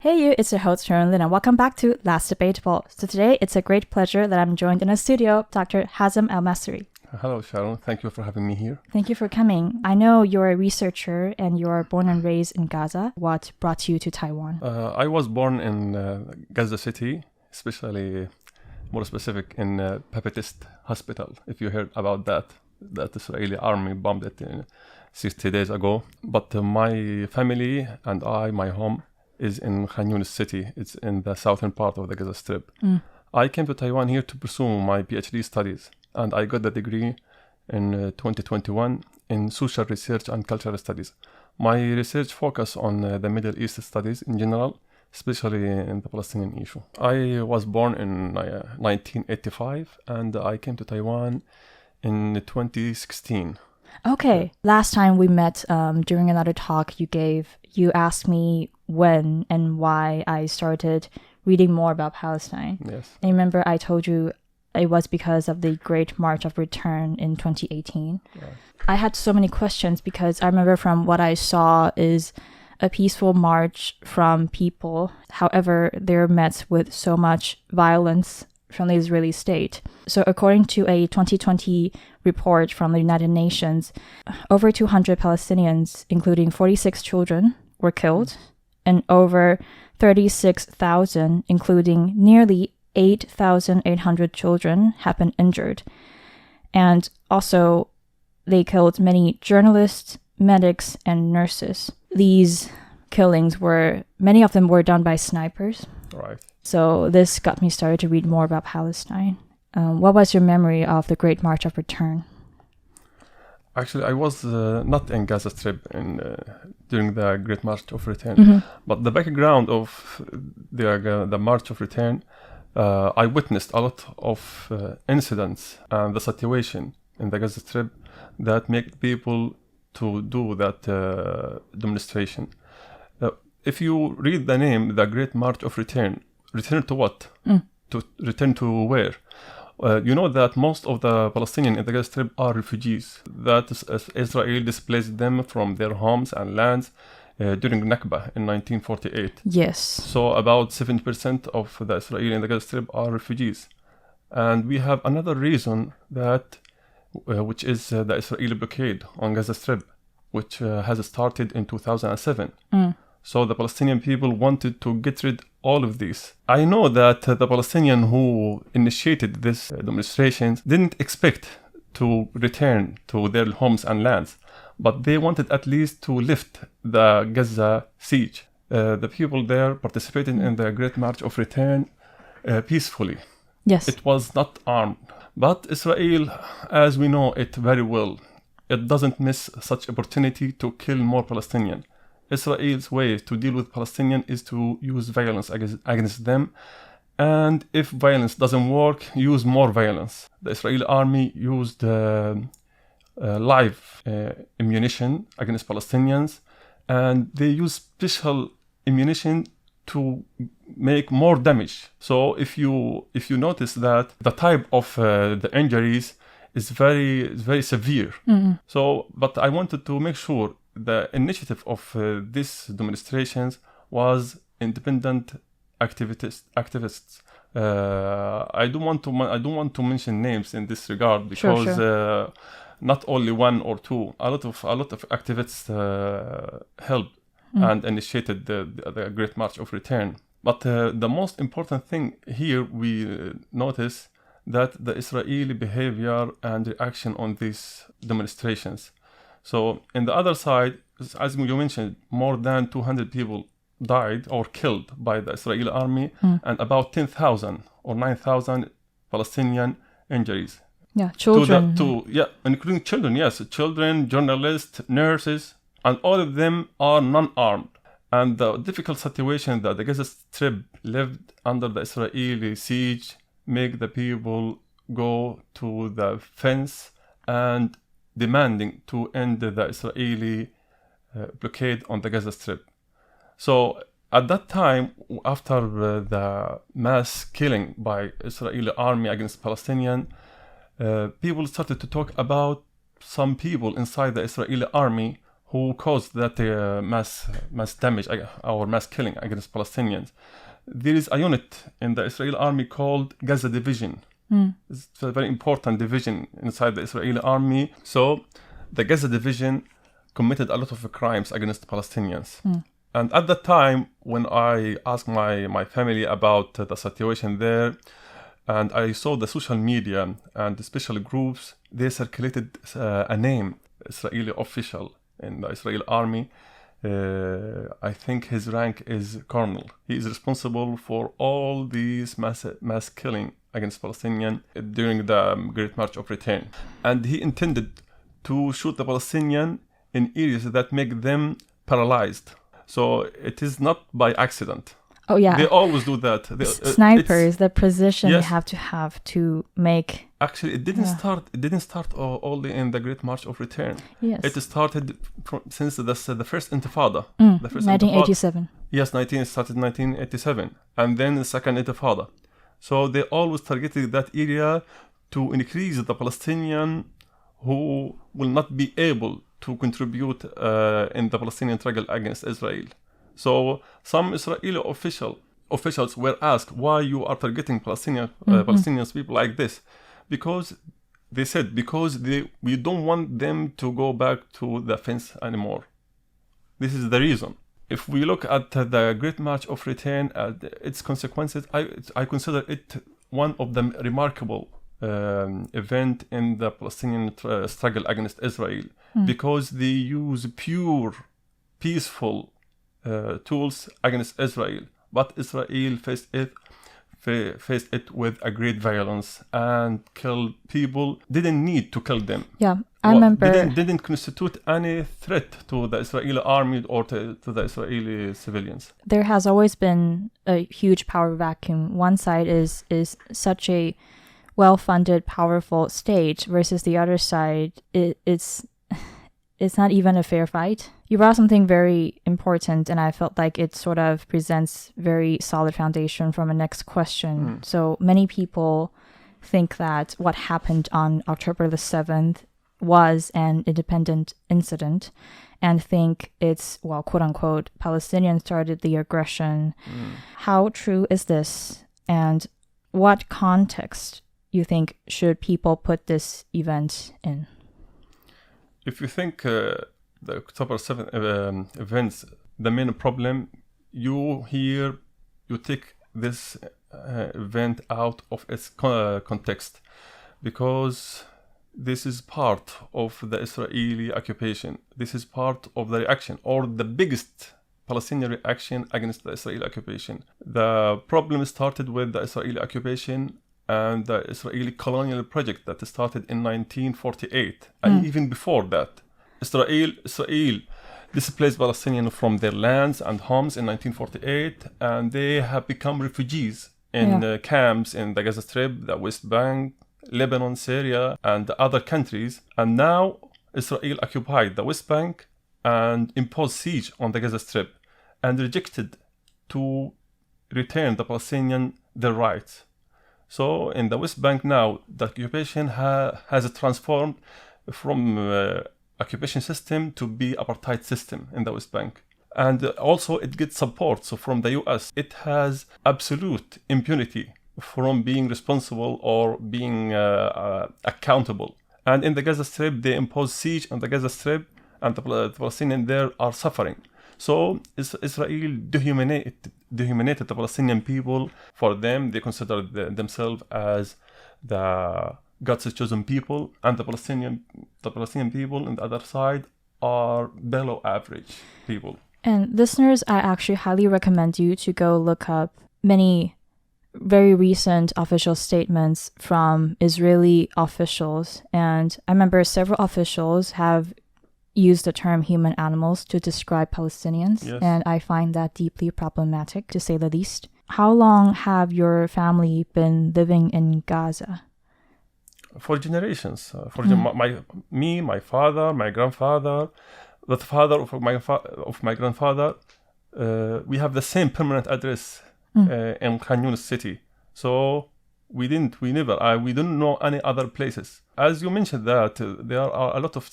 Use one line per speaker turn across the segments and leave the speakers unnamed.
Hey you, it's your host Sharon Lin and welcome back to Last Debatable. So today it's a great pleasure that I'm joined in a studio, Dr. Hazem Almassry.
Hello Sharon, thank you for having me here.
Thank you for coming. I know you're a researcher and you're born and raised in Gaza. What brought you to Taiwan?
I was born in Gaza City, especially more specific in Baptist Hospital, if you heard about that Israeli army bombed it 60 days ago. But my family and my home is in Khan Yunis city. It's in the southern part of the Gaza Strip. I came to Taiwan here to pursue my PhD studies, and I got the degree in 2021 in social research and cultural studies. My research focus on the Middle East studies in general, especially in the Palestinian issue. I was born in 1985, and I came to Taiwan in 2016.
Okay. Last time we met during another talk you gave, you asked me when and why I started reading more about Palestine.
Yes.
And remember I told you it was because of the Great March of Return in 2018.
Yeah.
I had so many questions because I remember from what I saw is a peaceful march from people. However, they're met with so much violence from the Israeli state. So according to a 2020 report from the United Nations, over 200 Palestinians, including 46 children, were killed, and over 36,000, including nearly 8,800 children, have been injured. And also, they killed many journalists, medics, and nurses. These killings many of them were done by snipers.
Right.
So this got me started to read more about Palestine. What was your memory of the Great March of Return?
Actually, I was not in Gaza Strip during the Great March of Return, but the background of the March of Return, I witnessed a lot of incidents and the situation in the Gaza Strip that make people to do that demonstration. If you read the name, the Great March of Return to what? To return to where? You know that most of the Palestinians in the Gaza Strip are refugees. That Israel displaced them from their homes and lands during Nakba in 1948.
Yes.
So about 70% of the Israelis in the Gaza Strip are refugees. And we have another reason that, which is the Israeli blockade on Gaza Strip, which has started in 2007. So the Palestinian people wanted to get rid of all of these. I know that the Palestinians who initiated this demonstrations didn't expect to return to their homes and lands, but they wanted at least to lift the Gaza siege. The people there participated in the Great March of Return peacefully.
Yes.
It was not armed. But Israel, as we know it very well, it doesn't miss such opportunity to kill more Palestinians. Israel's way to deal with Palestinians is to use violence against them, and if violence doesn't work, use more violence. The Israeli army used live ammunition against Palestinians, and they use special ammunition to make more damage. So if you notice that the type of the injuries is very severe. So, but I wanted to make sure the initiative of these demonstrations was independent activists. I don't want to mention names in this regard because
Sure.
Not only one or two, a lot of activists helped and initiated the Great March of Return. But the most important thing here we notice that the Israeli behavior and reaction on these demonstrations. So in the other side, as you mentioned, more than 200 people died or killed by the Israeli army, and about 10,000 or 9,000 Palestinian injuries.
Yeah, children.
Including children, yes. Children, journalists, nurses, and all of them are non-armed. And the difficult situation that the Gaza Strip lived under the Israeli siege make the people go to the fence and demanding to end the Israeli blockade on the Gaza Strip. So at that time, after the mass killing by Israeli army against Palestinians, people started to talk about some people inside the Israeli army who caused that mass damage or mass killing against Palestinians. There is a unit in the Israeli army called Gaza Division. It's a very important division inside the Israeli army. So the Gaza Division committed a lot of crimes against Palestinians. And at that time, when I asked my family about the situation there, and I saw the social media and the special groups, they circulated a name, Israeli official in the Israeli army. I think his rank is colonel. He is responsible for all these mass killing against Palestinians during the Great March of Return. And he intended to shoot the Palestinians in areas that make them paralyzed. So it is not by accident.
Oh yeah,
they always do that.
Snipers, the precision you have to make.
Actually, it didn't start. It didn't start only in the Great March of Return.
Yes,
it started since the first Intifada.
The first 1987.
Intifada, yes, started 1987, and then the second Intifada. So they always targeted that area to increase the Palestinian who will not be able to contribute in the Palestinian struggle against Israel. So some Israeli officials were asked why you are targeting Palestinian people like this, because they said we don't want them to go back to the fence anymore. This is the reason. If we look at the Great March of Return, its consequences, I consider it one of the remarkable event in the Palestinian struggle against Israel, because they use pure, peaceful tools against Israel, but Israel faced it with a great violence and killed people. Didn't need to kill them.
Yeah, I remember.
Didn't constitute any threat to the Israeli army or to the Israeli civilians.
There has always been a huge power vacuum. One side is such a well-funded, powerful state versus the other side. It's not even a fair fight. You brought something very important, and I felt like it sort of presents very solid foundation from a next question. So many people think that what happened on October the 7th was an independent incident and think it's, well, quote unquote, Palestinians started the aggression. How true is this? And what context you think should people put this event in?
If you think the October 7th events, the main problem, you take this event out of its context, because this is part of the Israeli occupation. This is part of the reaction, or the biggest Palestinian reaction against the Israeli occupation. The problem started with the Israeli occupation and the Israeli colonial project that started in 1948, and even before that. Israel displaced Palestinians from their lands and homes in 1948, and they have become refugees in camps in the Gaza Strip, the West Bank, Lebanon, Syria, and other countries. And now Israel occupied the West Bank and imposed siege on the Gaza Strip and rejected to return the Palestinians their rights. So in the West Bank now, the occupation has transformed from occupation system to be apartheid system in the West Bank. And also it gets support from the US. It has absolute impunity from being responsible or being accountable. And in the Gaza Strip, they impose siege on the Gaza Strip, and the Palestinians there are suffering. So Israel dehumanized the Palestinian people. For them, they consider themselves as the God's chosen people, and the Palestinian people on the other side are below average people.
And listeners, I actually highly recommend you to go look up many very recent official statements from Israeli officials. And I remember several officials have used the term human animals to describe Palestinians.
Yes.
And I find that deeply problematic, to say the least. How long have your family been living in Gaza?
For generations. My father, my grandfather, the father of my grandfather, we have the same permanent address in Khan Yunis city. So we don't know any other places. as you mentioned that there are a lot of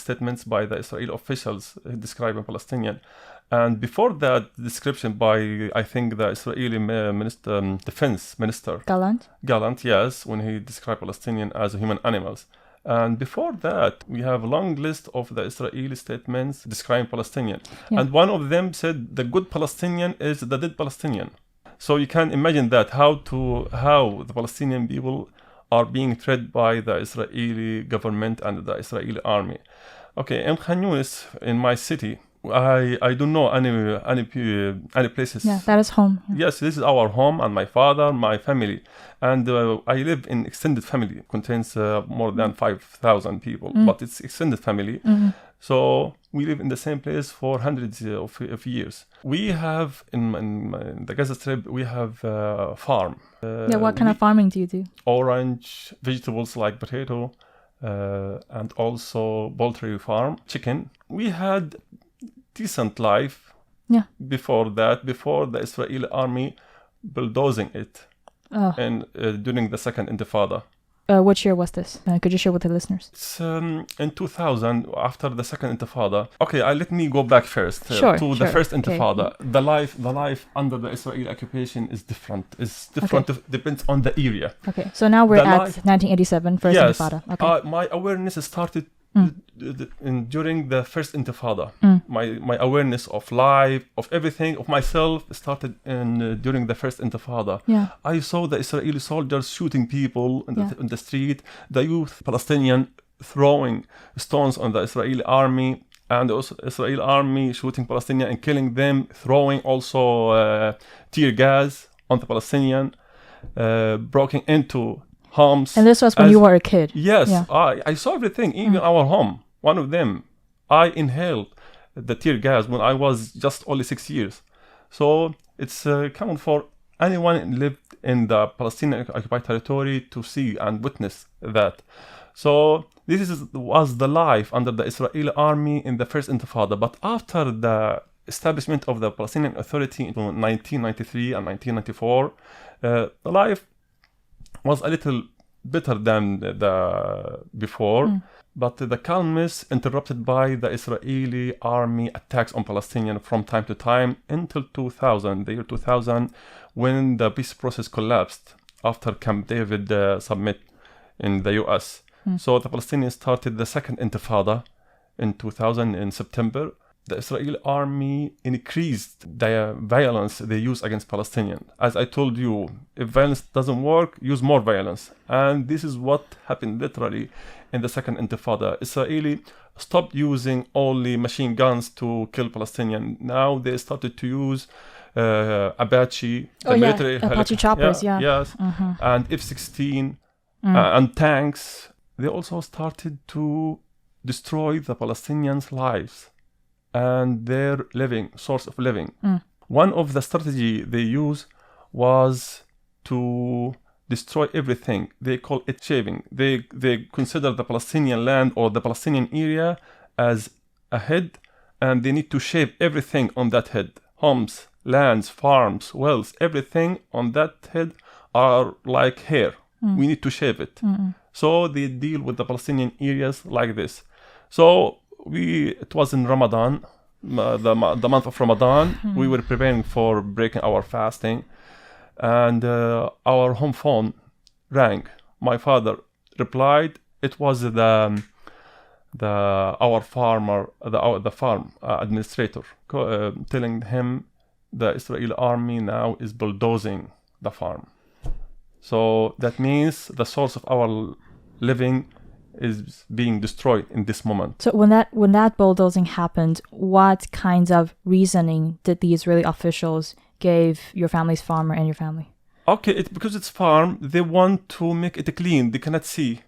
statements by the Israeli officials describing Palestinian. And before that description by, I think, the Israeli defense minister.
Gallant,
yes, when he described Palestinian as human animals. And before that, we have a long list of the Israeli statements describing Palestinian. Yeah. And one of them said the good Palestinian is the dead Palestinian. So you can imagine that how the Palestinian people are being treated by the Israeli government and the Israeli army. Okay, in Khan Yunis, in my city, I don't know any places.
Yeah, that is home. Yeah.
Yes, this is our home, and my father, my family, and I live in extended family. It contains more than 5,000 people, but it's extended family. So we live in the same place for hundreds of years. We have in the Gaza Strip, we have a farm.
What kind of farming do you do?
Orange, vegetables like potato, and also poultry farm, chicken. We had decent life before the Israeli army bulldozing it and during the second Intifada.
Which year was this? Could you share with the listeners?
It's in 2000, after the second Intifada. Okay, let me go back first to the first Intifada. Okay. The life under the Israeli occupation is different. It's different. Okay. Depends on the area.
Okay, so now we're at 1987, first Intifada. Okay.
My awareness started during the first Intifada. My awareness of life, of everything, of myself started during the first Intifada.
Yeah.
I saw the Israeli soldiers shooting people in the street, the youth Palestinian throwing stones on the Israeli army, and also Israeli army shooting Palestinian and killing them, throwing also tear gas on the Palestinian, breaking into homes.
And this was when you were a kid?
Yes, yeah. I saw everything, even our home. One of them, I inhaled the tear gas when I was just only 6 years. So it's common for anyone who lived in the Palestinian occupied territory to see and witness that. So this was the life under the Israeli army in the first Intifada. But after the establishment of the Palestinian Authority in 1993 and 1994, the life was a little better than the before, but the calmness interrupted by the Israeli army attacks on Palestinians from time to time until 2000, the year 2000, when the peace process collapsed after Camp David summit in the US. So the Palestinians started the second Intifada in 2000 in September. The Israeli army increased the violence they use against Palestinians. As I told you, if violence doesn't work, use more violence. And this is what happened literally in the second Intifada. Israeli stopped using only machine guns to kill Palestinians. Now they started to use Apache, military
Apache choppers,
yes, and F-16 and tanks. They also started to destroy the Palestinians' lives and their source of living. One of the strategy they use was to destroy everything. They call it shaving. They consider the Palestinian land or the Palestinian area as a head, and they need to shave everything on that head. Homes, lands, farms, wells, everything on that head are like hair. We need to shave it. So they deal with the Palestinian areas like this. So it was in Ramadan, the month of Ramadan. We were preparing for breaking our fasting, and our home phone rang. My father replied. It was our farmer, the farm administrator, telling him the Israeli army now is bulldozing the farm. So that means the source of our living is being destroyed in this moment.
So when that bulldozing happened, what kinds of reasoning did the Israeli officials give your family's farmer and your family?
Okay, because it's farm, they want to make it clean. They cannot see.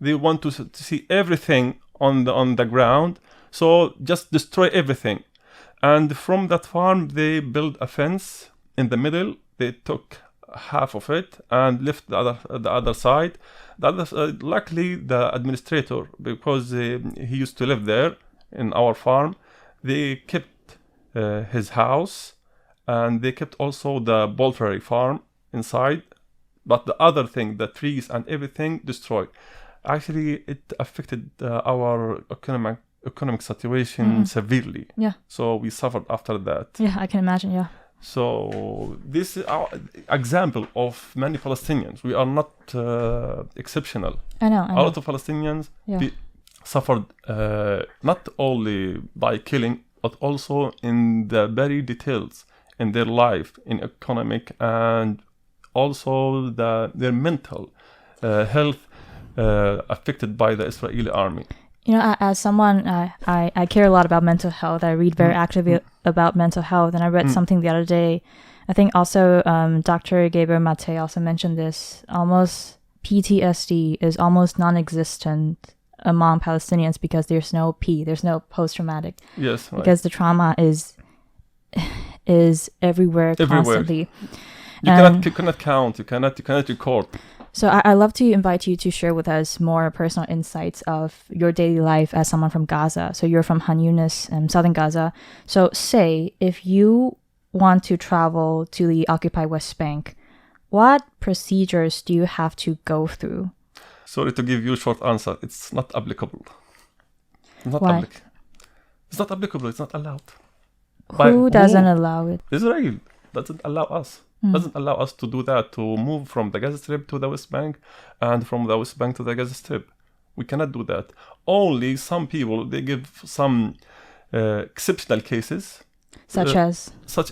They want to see everything on the ground. So just destroy everything. And from that farm, they built a fence in the middle. They took half of it and left the other side. Luckily, the administrator, because he used to live there in our farm, they kept his house, and they kept also the poultry farm inside. But the other thing, the trees and everything, destroyed. Actually, it affected our economic situation severely.
Yeah.
So we suffered after that.
Yeah, I can imagine. Yeah.
So this is our example of many Palestinians. We are not exceptional.
I know.
A lot of Palestinians suffered not only by killing, but also in the very details in their life, in economic, and also their mental health affected by the Israeli army.
You know, as someone, I care a lot about mental health. I read very actively about mental health, and I read something the other day. I think also Dr. Gabriel Mate also mentioned this. Almost PTSD is almost non-existent among Palestinians because there's no there's no post-traumatic.
Yes, right.
Because the trauma is everywhere constantly.
You cannot count. You cannot record.
So I'd love to invite you to share with us more personal insights of your daily life as someone from Gaza. So you're from Khan Yunis, southern Gaza. So say if you want to travel to the occupied West Bank, what procedures do you have to go through?
Sorry to give you a short answer. It's not applicable.
Why?
It's not applicable. It's not allowed.
Who doesn't allow it?
Israel doesn't allow us. Doesn't allow us to do that, to move from the Gaza Strip to the West Bank and from the West Bank to the Gaza Strip. We cannot do that. Only some people, they give some exceptional cases.
Such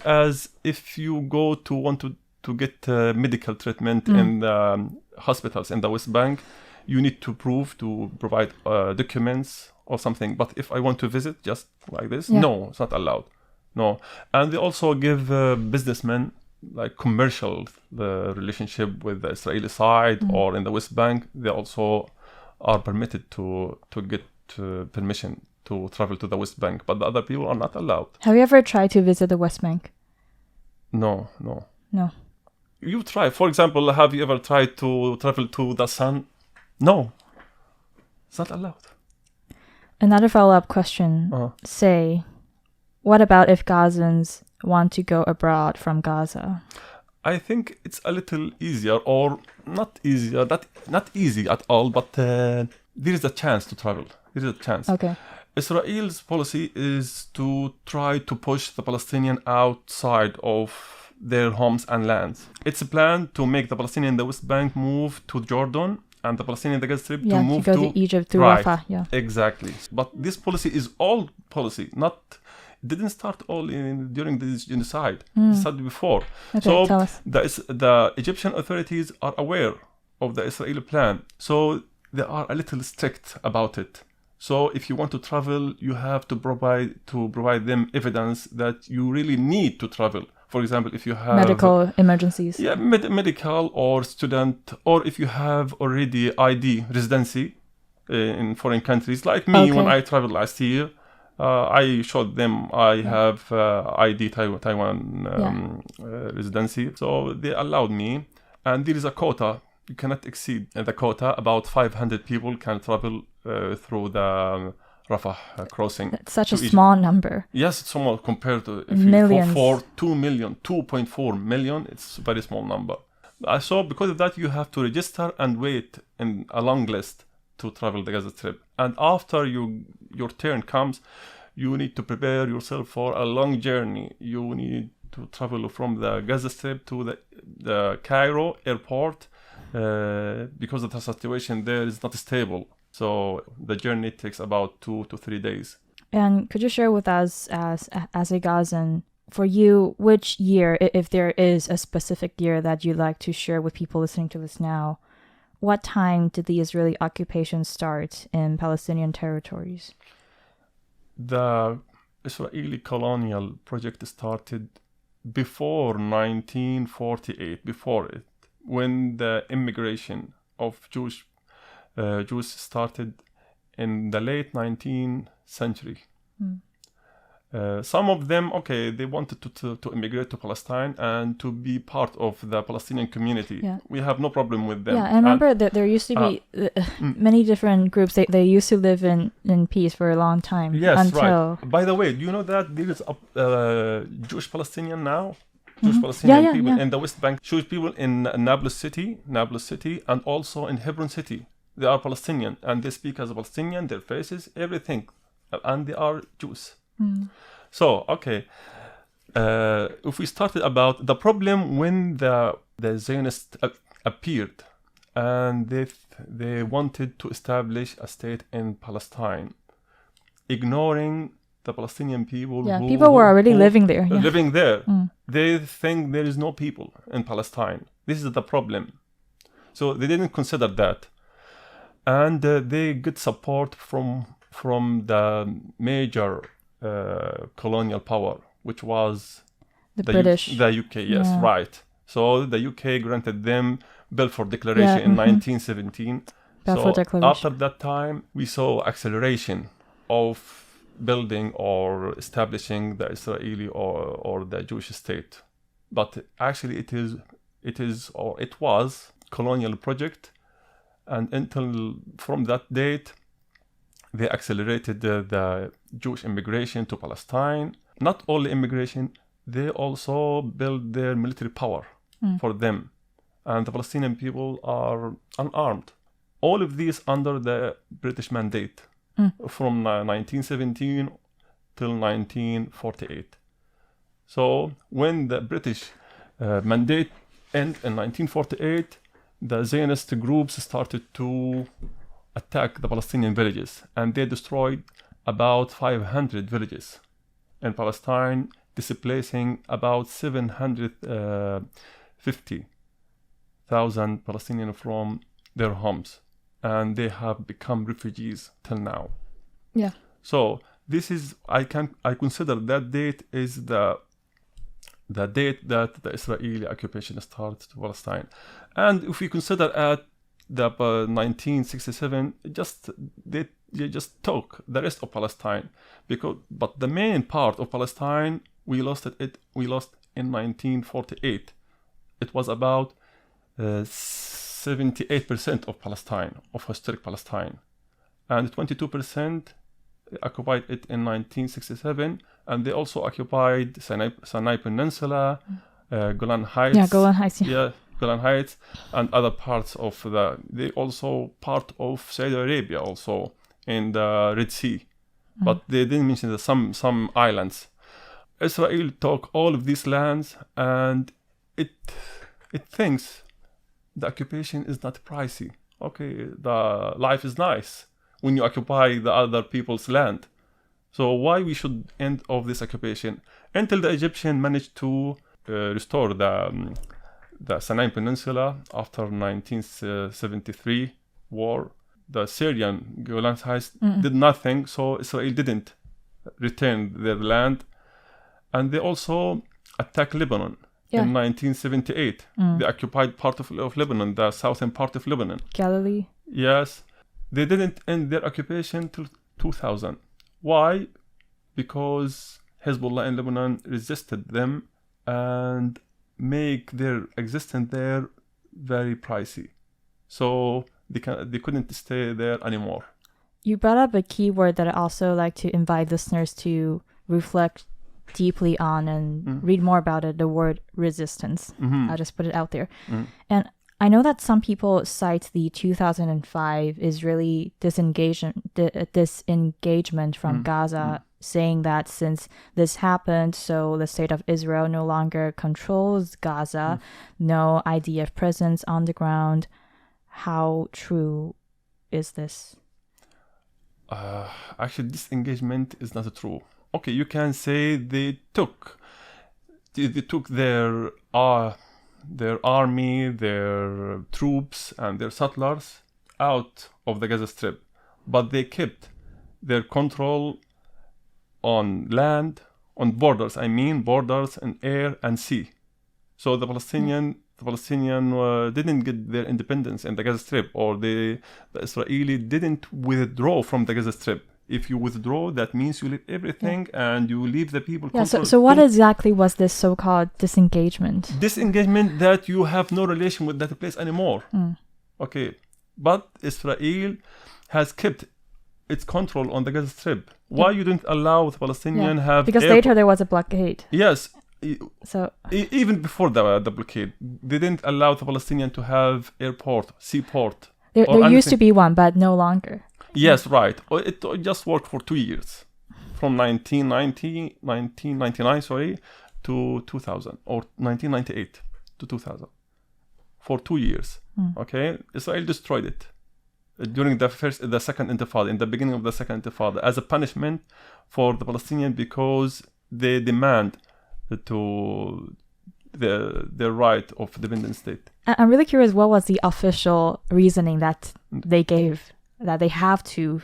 as
if you want to get medical treatment in the hospitals in the West Bank, you need to provide documents or something. But if I want to visit just like this, no, it's not allowed. No. And they also give businessmen like commercial relationship with the Israeli side or in the West Bank, they also are permitted to get permission to travel to the West Bank, but the other people are not allowed.
Have you ever tried to visit the West Bank?
No. You try. For example, have you ever tried to travel to the sun? No. It's not allowed.
Another follow-up question. Say, what about if Gazans want to go abroad from Gaza?
I think it's a little easier, or not easier, not easy at all, but there is a chance to travel. There is a chance.
Okay.
Israel's policy is to try to push the Palestinian outside of their homes and lands. It's a plan to make the Palestinian in the West Bank move to Jordan and the Palestinian in the Gaza Strip to move
to go to Egypt through Rafah. Yeah,
exactly. But this policy is old policy, didn't start all during this genocide. It started before.
Okay,
so
tell us.
The Egyptian authorities are aware of the Israeli plan. So they are a little strict about it. So if you want to travel, you have to provide them evidence that you really need to travel. For example, if you have
medical emergencies.
Yeah, medical or student, or if you have already ID residency in foreign countries, like me when I traveled last year. I showed them I have ID Taiwan residency, so they allowed me. And there is a quota. You cannot exceed the quota. About 500 people can travel through the Rafah crossing.
That's such a small number.
Yes, it's small compared to
millions.
For 2.4 million, it's a very small number. So because of that, you have to register and wait in a long list to travel the Gaza Strip. And after your turn comes, you need to prepare yourself for a long journey. You need to travel from the Gaza Strip to the Cairo airport because the situation there is not stable. So the journey takes about 2 to 3 days.
And could you share with us as a Gazan, for you, which year, if there is a specific year that you'd like to share with people listening to this now, what time did the Israeli occupation start in Palestinian territories?
The Israeli colonial project started before 1948, before it, when the immigration of Jews started in the late 19th century. Some of them, they wanted to immigrate to Palestine and to be part of the Palestinian community. Yeah. We have no problem with them.
Yeah, I remember that there used to be many different groups. They used to live in peace for a long time.
Yes, right. By the way, do you know that there is a Jewish Palestinian now? Jewish Palestinian people in the West Bank. Jewish people in Nablus City, and also in Hebron City. They are Palestinian and they speak as a Palestinian, their faces, everything. And they are Jews. So, okay. If we started about the problem when the Zionists appeared and they wanted to establish a state in Palestine, ignoring the Palestinian people.
Yeah, people were already living there. Yeah.
Living there. They think there is no people in Palestine. This is the problem. So they didn't consider that. And they get support from the major colonial power, which was
the British.
The UK, yes, right. So the UK granted them Balfour Declaration in 1917.
Balfour Declaration.
After that time, we saw acceleration of building or establishing the Israeli or the Jewish state. But actually it was colonial project, and until from that date they accelerated the Jewish immigration to Palestine. Not only immigration, they also built their military power for them, and the Palestinian people are unarmed. All of these under the British mandate from 1917 till 1948. So when the British mandate ended in 1948, the Zionist groups started to attack the Palestinian villages, and they destroyed about 500 villages in Palestine, displacing about 750,000 Palestinians from their homes, and they have become refugees till now.
Yeah.
So this is I consider that date is the date that the Israeli occupation started to Palestine. And if we consider at the 1967, they just took the rest of Palestine, but the main part of Palestine we lost in 1948. It was about 78% of Palestine, of historic Palestine, and 22% occupied it in 1967, and they also occupied Sinai Peninsula, Golan Heights.
Yeah, Golan Heights.
Yeah, Golan Heights, and other parts of they also part of Saudi Arabia also in the Red Sea, but they didn't mention some islands. Israel took all of these lands, and it thinks the occupation is not pricey. Okay, the life is nice when you occupy the other people's land. So why we should end of this occupation? Until the Egyptian managed to restore the Sinai Peninsula after 1973 war. The Syrian Golan Heights did nothing, so Israel didn't return their land. And they also attacked Lebanon in 1978. They occupied part of Lebanon, the southern part of Lebanon.
Galilee.
Yes. They didn't end their occupation till 2000. Why? Because Hezbollah in Lebanon resisted them and make their existence there very pricey. So they couldn't stay there anymore.
You brought up a key word that I also like to invite listeners to reflect deeply on and read more about it, the word resistance. I'll just put it out there. And I know that some people cite the 2005 Israeli disengagement from Gaza, saying that since this happened, so the state of Israel no longer controls Gaza, no IDF presence on the ground. How true is this?
Actually, disengagement is not true. Okay, you can say they took their army, their troops, and their settlers out of the Gaza Strip, but they kept their control on land, on borders. I mean borders and air and sea. So the Palestinian didn't get their independence in the Gaza Strip, or the Israeli didn't withdraw from the Gaza Strip. If you withdraw, that means you leave everything and you leave the people.
Yeah. So what exactly was this so-called disengagement?
Disengagement that you have no relation with that place anymore. Okay, but Israel has kept its control on the Gaza Strip. Why you didn't allow the Palestinian have?
Because later there was a blockade.
Yes.
So
even before the blockade, they didn't allow the Palestinian to have airport, seaport.
There used to be one, but no longer.
Yes, right. It just worked for 2 years, from 1999, to 2000, or 1998 to 2000, for 2 years. Okay, Israel destroyed it during the second Intifada, in the beginning of the second Intifada, as a punishment for the Palestinians, because they demand their right of independent state.
I'm really curious, what was the official reasoning that they gave, that they had to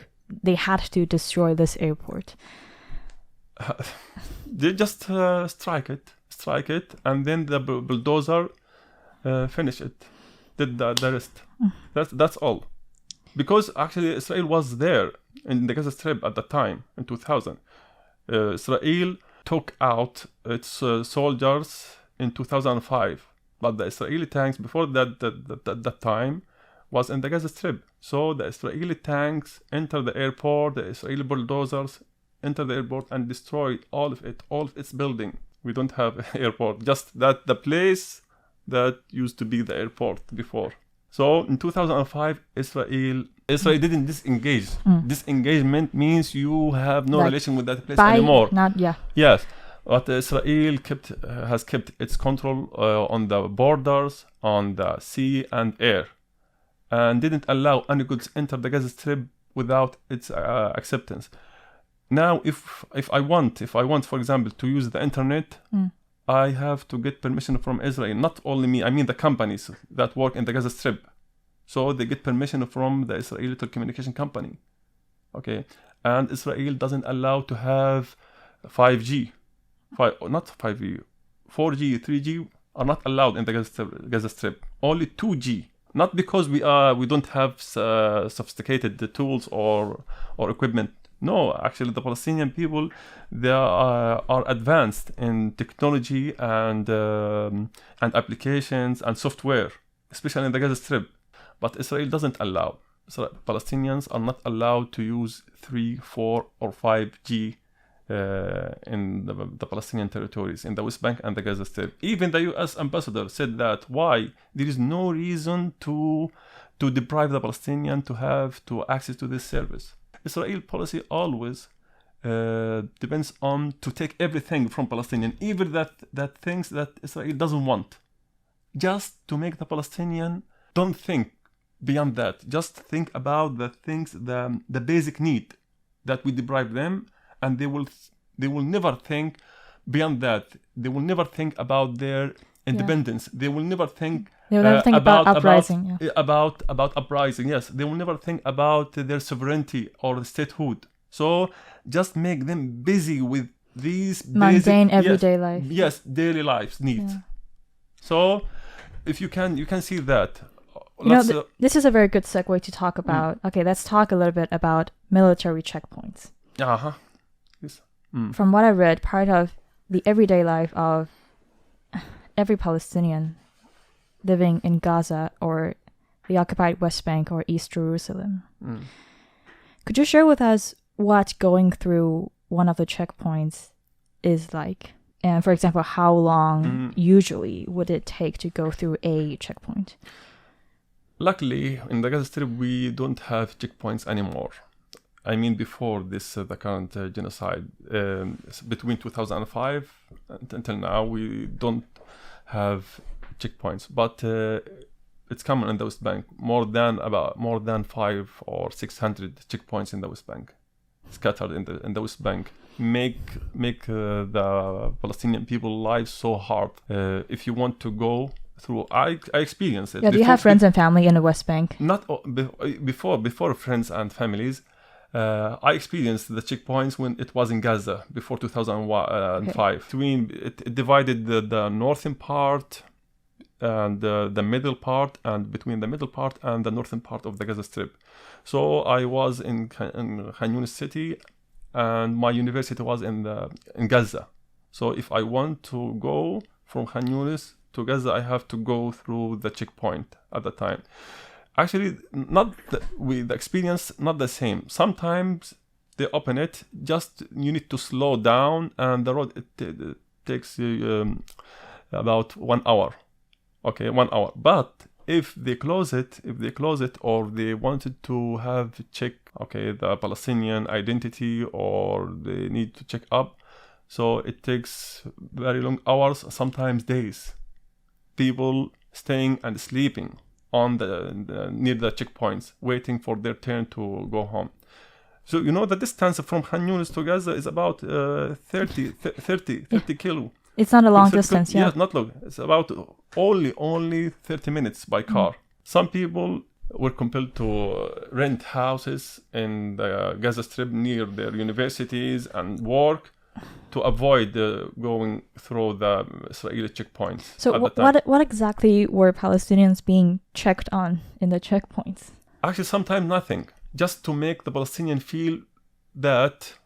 destroy this airport?
They just strike it, and then the bulldozer finish it, did the rest. That's all. Because actually Israel was there in the Gaza Strip at the time, in 2000. Israel took out its soldiers in 2005, but the Israeli tanks before that time was in the Gaza Strip. So the Israeli tanks entered the airport, the Israeli bulldozers entered the airport and destroyed all of its building. We don't have airport, just that the place that used to be the airport before. So in 2005, Israel didn't disengage. Disengagement means you have no relation with that place anymore. Yes, but Israel has kept its control on the borders, on the sea and air, and didn't allow any goods enter the Gaza Strip without its acceptance. Now, if I want, for example, to use the internet, I have to get permission from Israel. Not only me, I mean the companies that work in the Gaza Strip. So they get permission from the Israeli telecommunication company. Okay, and Israel doesn't allow to have 5G, not 5G, 4G, 3G are not allowed in the Gaza Strip. Only 2G. Not because we don't have sophisticated tools or equipment. No, actually, the Palestinian people, they are advanced in technology and applications and software, especially in the Gaza Strip. But Israel doesn't allow. So Palestinians are not allowed to use 3, 4, or 5G in the Palestinian territories, in the West Bank and the Gaza Strip. Even the U.S. ambassador said that why there is no reason to deprive the Palestinian to have access to this service. Israel policy always depends on to take everything from Palestinian, even that things that Israel doesn't want, just to make the Palestinian don't think beyond that. Just think about the things, the basic need that we deprive them, and they will never think beyond that. They will never think about their independence. They will never think.
They will never think about uprising.
About uprising, yes. They will never think about their sovereignty or statehood. So just make them busy with these
mundane
basic,
everyday life.
Yes, daily lives needs. Yeah. So if you can see that.
This is a very good segue to talk about. Okay, let's talk a little bit about military checkpoints.
Yes.
From what I read, part of the everyday life of every Palestinian living in Gaza or the occupied West Bank or East Jerusalem. Could you share with us what going through one of the checkpoints is like? And for example, how long usually would it take to go through a checkpoint?
Luckily, in the Gaza Strip, we don't have checkpoints anymore. I mean, before this, the current genocide, between 2005 until now, we don't have checkpoints. But it's common in the West Bank. More than 500 or 600 checkpoints in the West Bank, scattered in the West Bank, make the Palestinian people lives so hard. If you want to go through, I experienced it.
Yeah, do you have friends and family in the West Bank?
Not before friends and families. I experienced the checkpoints when it was in Gaza before 2005. It divided the northern part and the middle part, and between the middle part and the northern part of the Gaza Strip. So I was in Khan Yunis city, and my university was in Gaza. So if I want to go from Khan Yunis to Gaza, I have to go through the checkpoint at the time. Actually, the experience not the same. Sometimes they open it, just you need to slow down, and the road it takes about 1 hour. Okay, 1 hour. But if they close it, or they wanted to have check, okay, the Palestinian identity, or they need to check up, so it takes very long hours, sometimes days. People staying and sleeping on near the checkpoints, waiting for their turn to go home. So the distance from Khan Yunis to Gaza is about 30 kilo.
It's not a long distance, yeah.
Yeah, not long. It's about only 30 minutes by car. Some people were compelled to rent houses in the Gaza Strip near their universities and work to avoid going through the Israeli checkpoints.
So what exactly were Palestinians being checked on in the checkpoints?
Actually, sometimes nothing. Just to make the Palestinian feel that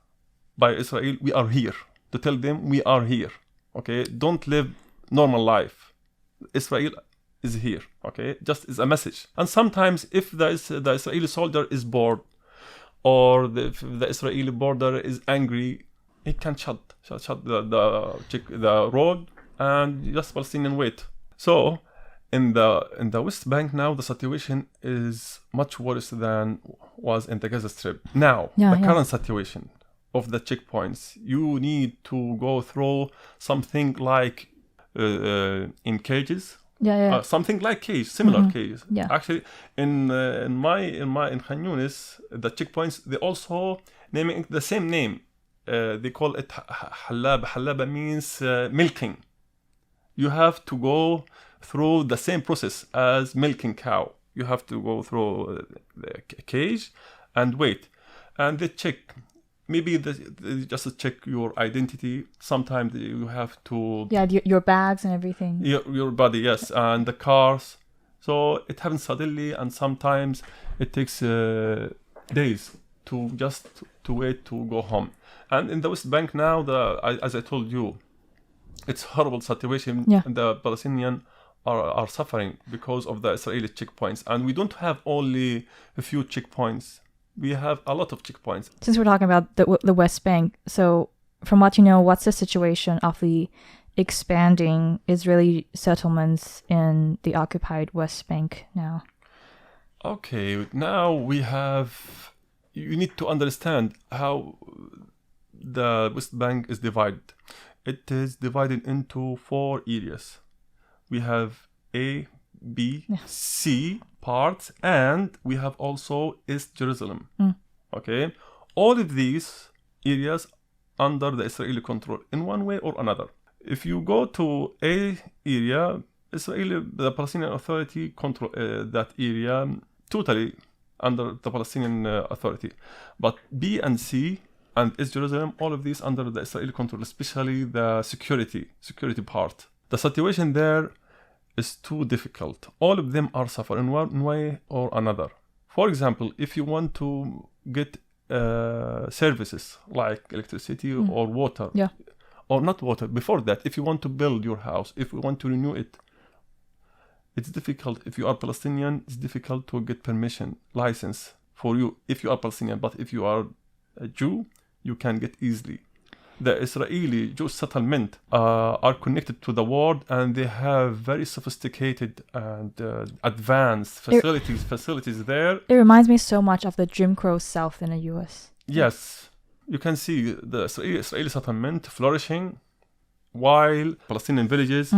by Israel, we are here. To tell them we are here. Okay, don't live normal life. Israel is here. Okay, just as a message. And sometimes, if the Israeli soldier is bored, or the Israeli border is angry, it can shut the road, and just Palestinian wait. So, in the West Bank now, the situation is much worse than was in the Gaza Strip. Now, current situation of the checkpoints, you need to go through something like in cages. Something like cage, similar cages.
Yeah.
Actually, in Khan Yunis, the checkpoints, they also naming the same name. They call it halaba. Halaba means milking. You have to go through the same process as milking cow. You have to go through the cage and wait, and they check. Maybe they just check your identity. Sometimes you have to...
Yeah, your bags and everything.
Your body, yes, and the cars. So it happens suddenly, and sometimes it takes days to wait to go home. And in the West Bank now, as I told you, it's horrible situation.
Yeah.
And the Palestinians are suffering because of the Israeli checkpoints. And we don't have only a few checkpoints. We have a lot of checkpoints.
Since we're talking about the West Bank, so from what you know, what's the situation of the expanding Israeli settlements in the occupied West Bank now?
Okay, now you need to understand how the West Bank is divided. It is divided into 4 areas. We have A, B, C parts, and we have also East Jerusalem. Okay, all of these areas under the Israeli control in one way or another. If you go to A area, the Palestinian Authority control that area totally under the Palestinian Authority. But B and C and East Jerusalem, all of these under the Israeli control, especially the security part. The situation there is too difficult. All of them are suffering in one way or another. For example, if you want to get services like electricity or water, or not water, before that, if you want to build your house, if you want to renew it, it's difficult. If you are Palestinian, it's difficult to get permission, license for you if you are Palestinian. But if you are a Jew, you can get easily. The Israeli Jewish settlement are connected to the world, and they have very sophisticated and advanced facilities there.
It reminds me so much of the Jim Crow South in the U.S.
Yes, you can see the Israeli settlement flourishing, while Palestinian villages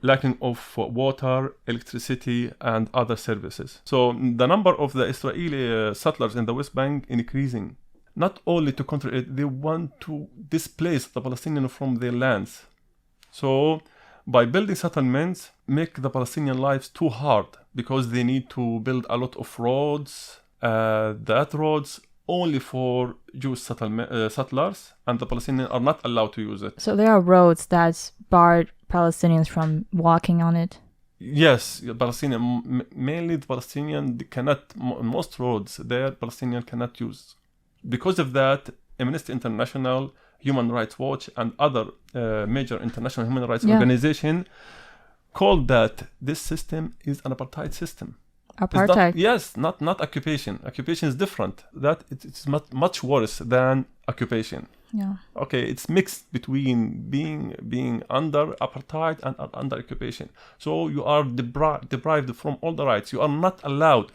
lacking of water, electricity, and other services. So the number of the Israeli settlers in the West Bank increasing. Not only to counter it, they want to displace the Palestinians from their lands. So, by building settlements, make the Palestinian lives too hard because they need to build a lot of roads. That roads only for Jewish settlers, and the Palestinians are not allowed to use it.
So there are roads that barred Palestinians from walking on it.
Yes, mainly the Palestinians cannot. Most roads there, Palestinians cannot use. Because of that, Amnesty International, Human Rights Watch, and other major international human rights organizations called that this system is an apartheid system.
Apartheid?
Yes, not occupation. Occupation is different. That it's much worse than occupation.
Yeah.
Okay, it's mixed between being under apartheid and under occupation. So you are deprived from all the rights. You are not allowed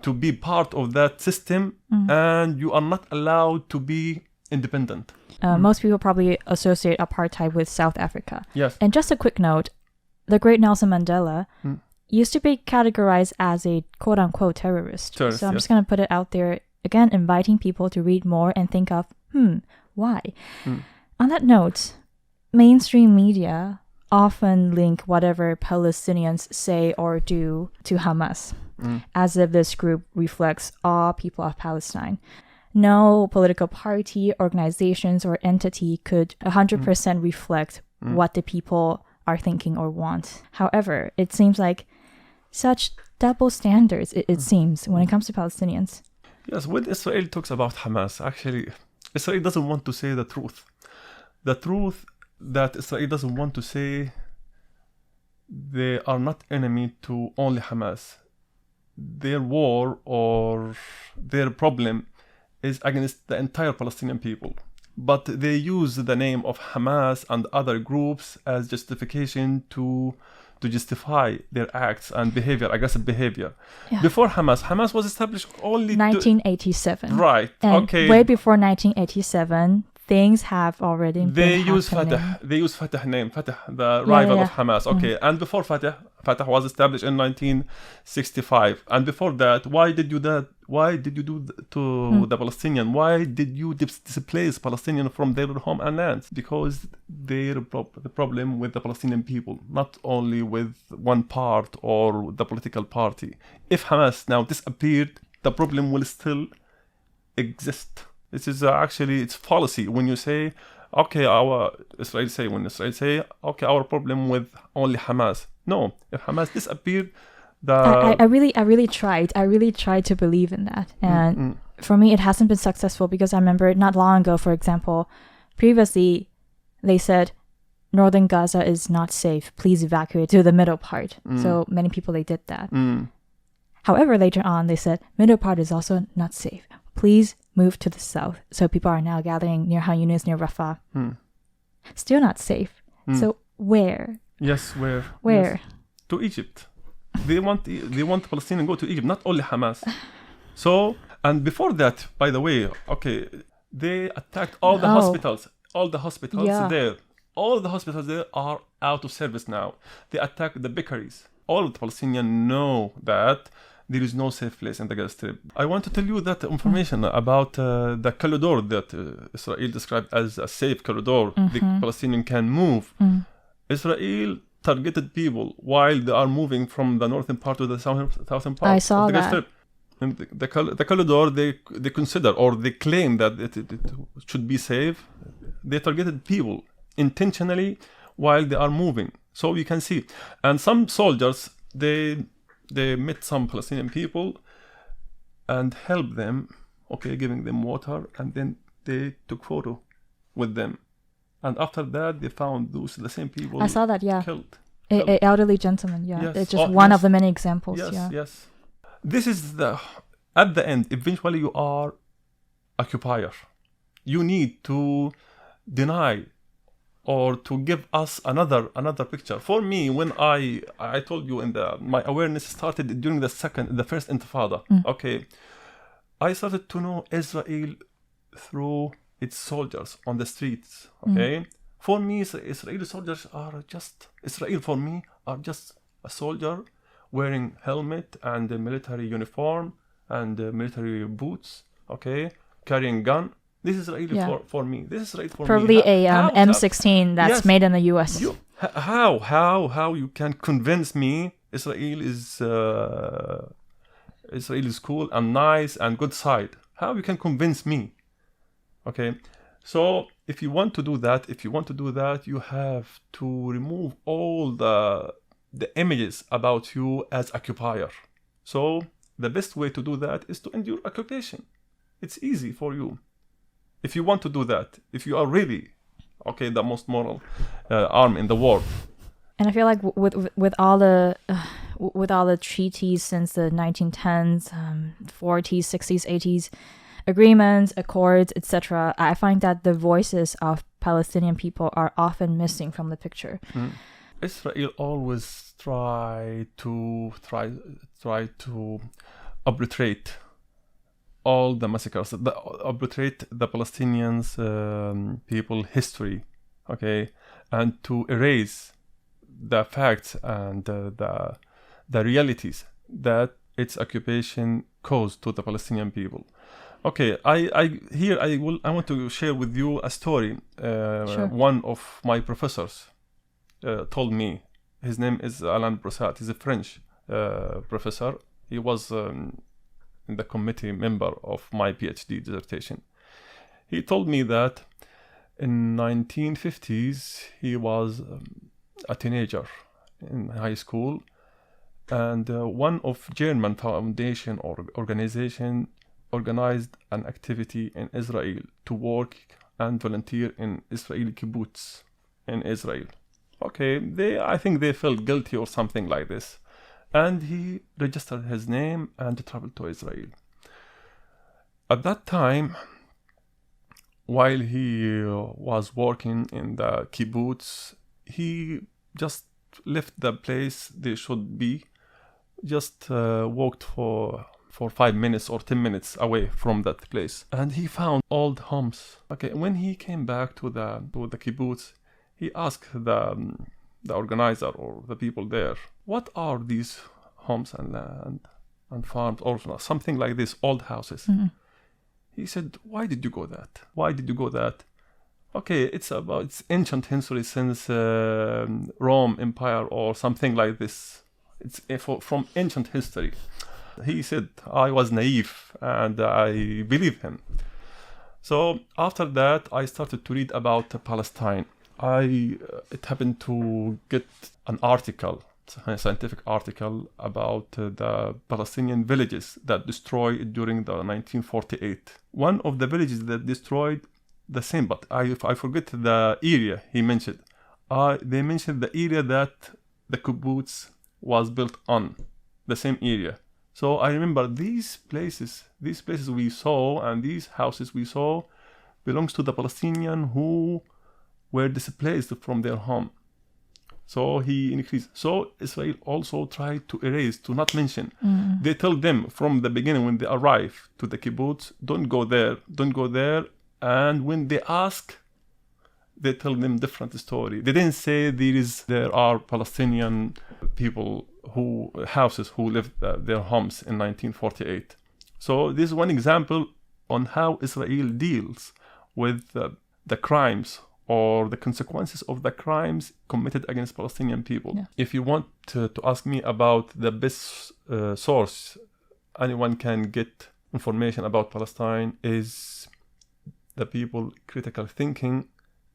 to be part of that system, and you are not allowed to be independent.
Most people probably associate apartheid with South Africa.
Yes.
And just a quick note, the great Nelson Mandela used to be categorized as a quote-unquote terrorist. So I'm just going to put it out there, again, inviting people to read more and think of, why? On that note, mainstream media often link whatever Palestinians say or do to Hamas, as if this group reflects all people of Palestine. No political party, organizations, or entity could 100% reflect what the people are thinking or want. However, it seems like such double standards, it seems, when it comes to Palestinians.
Yes, when Israel talks about Hamas, actually, Israel doesn't want to say the truth. The truth that Israel doesn't want to say, they are not enemy to only Hamas. Their war or their problem is against the entire Palestinian people. But they use the name of Hamas and other groups as justification to justify their acts and behavior, aggressive behavior.
Yeah.
Before Hamas was established only
1987.
Right.
And
okay.
way before 1987, things have already
They
been
use
happening.
Fatah. They use Fatah name, Fatah, the rival of Hamas. Okay. And before Fatah was established in 1965. And before that, why did you that? Why did you do to the Palestinian? Why did you displace Palestinian from their home and lands? Because the problem with the Palestinian people, not only with one part or the political party. If Hamas now disappeared, the problem will still exist. This is actually, it's fallacy when you say, okay, when Israel say, okay, our problem with only Hamas. No, if Hamas disappeared,
I really tried to believe in that. And for me, it hasn't been successful because I remember not long ago, for example, previously they said, northern Gaza is not safe. Please evacuate to the middle part. So many people, they did that. However, later on, they said, middle part is also not safe. Please move to the south. So people are now gathering near Khan Yunis, near Rafah. Still not safe. So where?
Yes, where?
Where?
Yes. To Egypt. They want Palestinians to go to Egypt, not only Hamas. So, and before that, by the way, okay, they attacked all the hospitals. All the hospitals there. All the hospitals there are out of service now. They attacked the bakeries. All of the Palestinians know that there is no safe place in the Gaza Strip. I want to tell you that information about the corridor that Israel described as a safe corridor. The Palestinian can move. Israel targeted people while they are moving from the northern part to the southern part.
I saw
of the Gaza
that.
Strip. And the corridor, they consider or they claim that it should be safe. They targeted people intentionally while they are moving. So you can see. And some soldiers, they met some Palestinian people and helped them, okay, giving them water, and then they took photo with them. And after that, they found the same people.
I saw that, yeah.
Killed.
A elderly gentleman, yeah.
Yes.
It's just one of the many examples,
Yes, yes. This is at the end, eventually you are occupier. You need to deny or to give us another picture. For me, when I told you my awareness started during the first Intifada. Okay, I started to know Israel through its soldiers on the streets. Okay, for me, Israeli soldiers are just a soldier wearing helmet and a military uniform and military boots. Okay, carrying gun. This is Israeli for me. This is Israeli for
probably
me.
Probably a M16 that's made in the US.
How you can convince me Israel is cool and nice and good side? How you can convince me? Okay, so if you want to do that, you have to remove all the images about you as occupier. So the best way to do that is to end your occupation. It's easy for you. If you want to do that, if you are really, okay, the most moral arm in the world.
And I feel like with all the treaties since the 1910s, 40s, 60s, 80s, agreements, accords, etc., I find that the voices of Palestinian people are often missing from the picture.
Israel always try to obliterate all the massacres, obliterate the Palestinians people history, okay, and to erase the facts and the realities that its occupation caused to the Palestinian people. Okay, I want to share with you a story.
Sure.
One of my professors told me. His name is Alain Broussard. He's a French professor. He was the committee member of my PhD dissertation. He told me that in 1950s he was a teenager in high school, and one of German foundation or organization organized an activity in Israel to work and volunteer in Israeli kibbutz in Israel. Okay, I think they felt guilty or something like this. And he registered his name and traveled to Israel. At that time, while he was working in the kibbutz, he just left the place they should be, just walked for 5 minutes or 10 minutes away from that place. And he found old homes. Okay, when he came back to the kibbutz, he asked the organizer or the people there, what are these homes and land and farms or something like this, old houses?
Mm-hmm.
He said, why did you go that? Why did you go that? Okay, it's ancient history since Rome Empire or something like this. It's from ancient history. He said, I was naive and I believed him. So after that, I started to read about Palestine. It happened to get an article, a scientific article about the Palestinian villages that destroyed during the 1948. One of the villages that destroyed the same, but I forget the area he mentioned. They mentioned the area that the kibbutz was built on, the same area. So I remember these places we saw and these houses we saw belongs to the Palestinian who were displaced from their home. So he increased. So Israel also tried to erase, to not mention. They tell them from the beginning when they arrive to the kibbutz, don't go there. And when they ask, they tell them different story. They didn't say there are Palestinian people houses who lived their homes in 1948. So this is one example on how Israel deals with the crimes or the consequences of the crimes committed against Palestinian people.
Yeah.
If you want to ask me about the best source anyone can get information about Palestine is the people critical thinking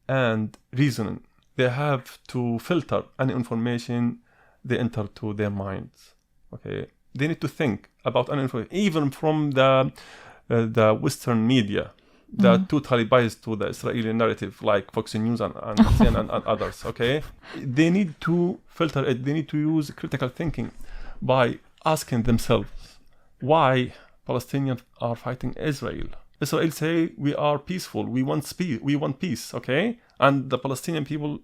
and reasoning. They have to filter any information they enter to their minds. Okay, they need to think about any information, even from the Western media that totally biased to the Israeli narrative, like Fox News and CNN and others. Okay, they need to filter it. They need to use critical thinking by asking themselves why Palestinians are fighting Israel. Israel say we are peaceful, we want peace, okay? And the Palestinian people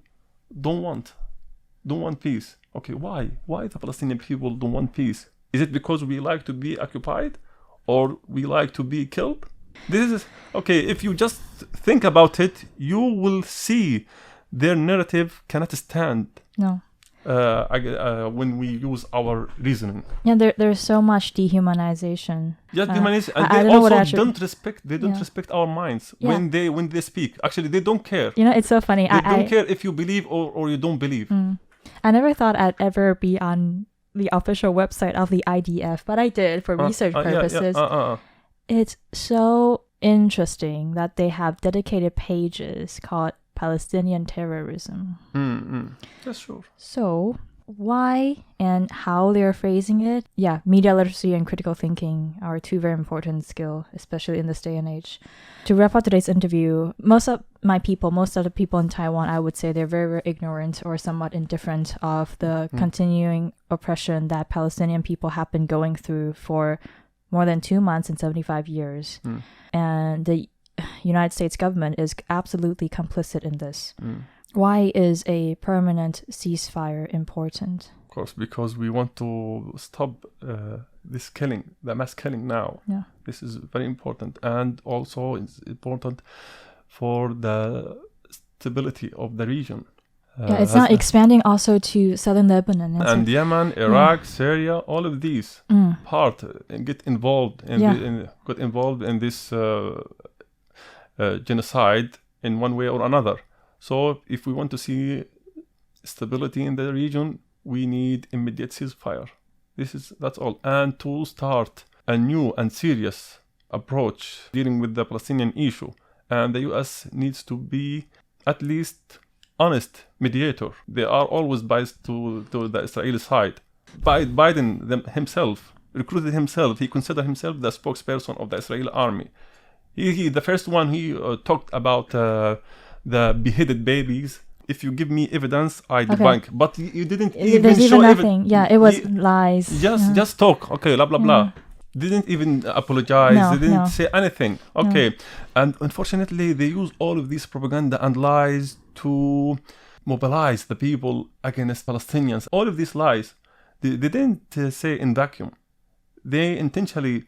don't want peace. Okay, why? Why the Palestinian people don't want peace? Is it because we like to be occupied or we like to be killed? This is okay, if you just think about it, you will see their narrative cannot stand.
No.
When we use our reasoning.
Yeah, there's so much dehumanization.
Yeah, dehumanization, and
I
they
don't know
also don't respect. They don't respect our minds when they speak. Actually, they don't care.
You know, it's so funny.
They don't care if you believe or you don't believe.
I never thought I'd ever be on the official website of the IDF, but I did for research purposes. It's so interesting that they have dedicated pages called Palestinian terrorism.
That's true.
So why and how they're phrasing it, media literacy and critical thinking are two very important skills, especially in this day and age. To wrap up today's interview, most of the people in Taiwan, I would say they're very, very ignorant or somewhat indifferent of the continuing oppression that Palestinian people have been going through for more than 2 months and 75 years. And the United States government is absolutely complicit in this. Why is a permanent ceasefire important?
Of course, because we want to stop this killing, the mass killing now.
Yeah.
This is very important. And also it's important for the stability of the region.
It's not expanding also to southern Lebanon.
And Yemen, Iraq, Syria, all of these part get involved got involved in this genocide in one way or another. So if we want to see stability in the region, we need immediate ceasefire. That's all. And to start a new and serious approach dealing with the Palestinian issue. And the US needs to be at least honest mediator. They are always biased to the Israeli side. Biden himself recruited himself. He considered himself the spokesperson of the Israeli army. He the first one. He talked about the beheaded babies. If you give me evidence, I debunk. But you didn't even
There's
show
even nothing. It was lies.
Just talk. Okay, blah blah blah. Didn't even apologize.
No,
They didn't
no.
say anything. Okay, and unfortunately, they use all of these propaganda and lies to mobilize the people against Palestinians. All of these lies, they didn't say in vacuum. They intentionally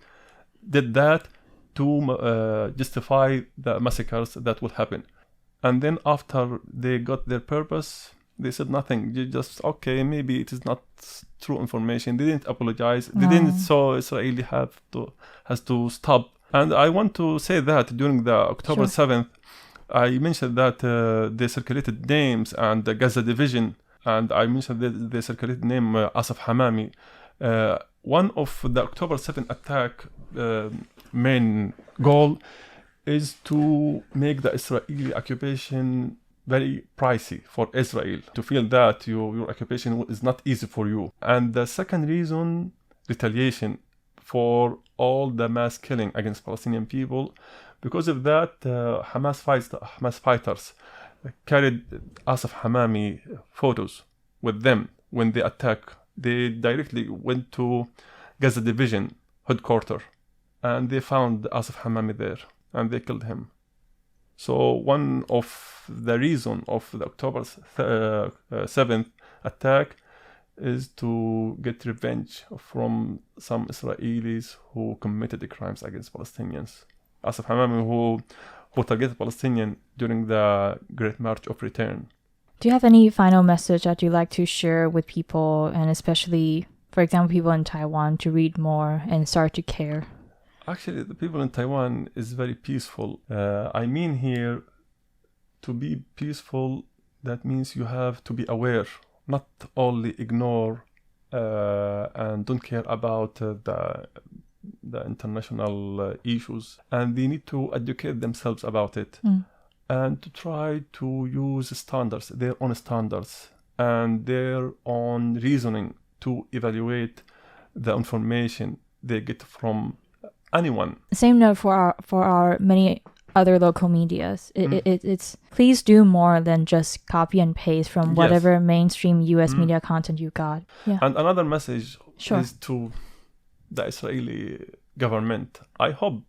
did that to justify the massacres that would happen. And then after they got their purpose, they said nothing. You just, okay, maybe it is not true information. They didn't apologize. They didn't, so Israeli has to stop. And I want to say that during the October 7th, I mentioned that they circulated names and the Gaza division, and I mentioned that they circulated name Asaf Hamami. One of the October 7th attack main goal is to make the Israeli occupation very pricey for Israel, to feel that your occupation is not easy for you. And the second reason, retaliation for all the mass killing against Palestinian people. Because of that, Hamas fighters carried Asaf Hamami photos with them when they attack. They directly went to Gaza division headquarters and they found Asaf Hamami there and they killed him. So one of the reason of the October 7th attack is to get revenge from some Israelis who committed the crimes against Palestinians. Asaf Hamami, who targeted Palestinians during the Great March of Return.
Do you have any final message that you'd like to share with people, and especially, for example, people in Taiwan, to read more and start to care?
Actually, the people in Taiwan is very peaceful. I mean here, to be peaceful, that means you have to be aware, not only ignore and don't care about the international issues. And they need to educate themselves about it and to try to use standards, their own standards and their own reasoning to evaluate the information they get from anyone.
Same note for our many other local medias. It's please do more than just copy and paste from whatever mainstream US media content you got. Yeah.
And another message is to the Israeli government. I hope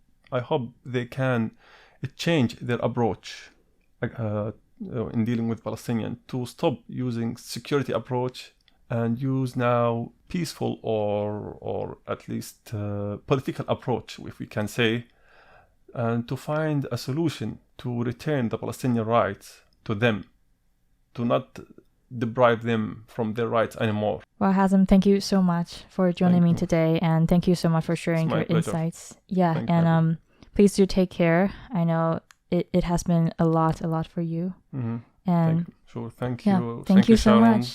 they can change their approach in dealing with Palestinians, to stop using security approach and use now peaceful or at least political approach, if we can say, and to find a solution to return the Palestinian rights to them, to not deprive them from their rights anymore.
Well, Hazem, thank you so much for joining me today, and thank you so much for sharing your insights. Yeah,
Thank
and
you.
Please do take care. I know it has been a lot for you.
Mm-hmm.
And
Thank you. Sure, thank you.
Thank you so
Sharon.
much.